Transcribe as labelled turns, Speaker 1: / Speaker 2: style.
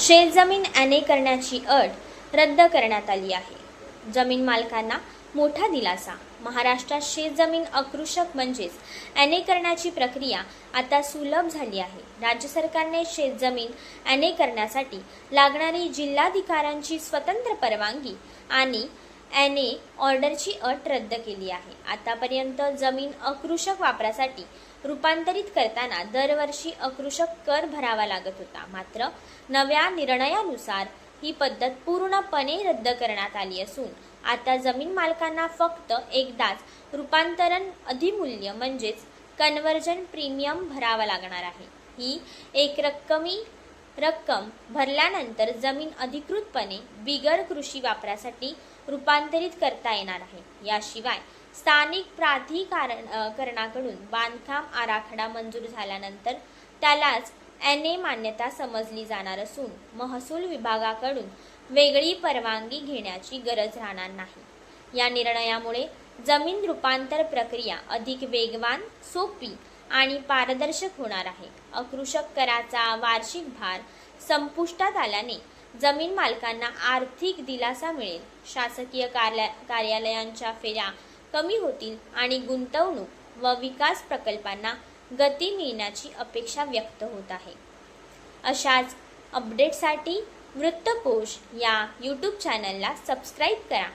Speaker 1: शेतजमीन एने करण्याची अट रद्द करण्यात आली आहे. जमीन मालकांना मोठा दिलासा. महाराष्ट्रात शेतजमीन अकृषक म्हणजेच एने करण्याची प्रक्रिया आता सुलभ झाली आहे. राज्य सरकारने शेतजमीन एने करण्यासाठी लागणारी जिल्हाधिकाऱ्यांची स्वतंत्र परवानगी आणि एने ऑर्डरची अट रद्द केली आहे. आतापर्यंत जमीन अकृषक वापरासाठी रूपांतरित करताना दरवर्षी अकृषक कर भरावा लागत होता. मात्र नव्या निर्णयानुसार ही पद्धत पूर्णपणे रद्द करण्यात आली असून आता जमीन मालकांना फक्त एकदाच रूपांतरण अधिमूल्य म्हणजेच कन्व्हर्जन प्रीमियम भरावा लागणार आहे. ही एक रक्कम भरल्यानंतर जमीन अधिकृतपणे बिगर कृषी वापरासाठी रूपांतरित करता येणार आहे. याशिवाय स्थानिक प्राधिकरणाकडून बांधकाम आराखडा मंजूर झाल्यानंतर त्यालाच एने मान्यता समजली जाणार असून महसूल विभागाकडून वेगळी परवानगी घेण्याची गरज राहणार नाही. या निर्णयामुळे जमीन रूपांतर प्रक्रिया अधिक वेगवान, सोपी आणि पारदर्शक होणार आहे. अकृषक कराचा वार्षिक भार संपुष्टात आल्याने जमीन मालकांना आर्थिक दिलासा मिळेल. शासकीय कार्यालयांच्या फेऱ्या कमी होतील आणि गुंतवणूक व विकास प्रकल्पांना गती मिळण्याची अपेक्षा व्यक्त होत आहे. अशाच अपडेटसाठी वृत्तकोश या यूट्यूब चॅनलला सबस्क्राईब करा.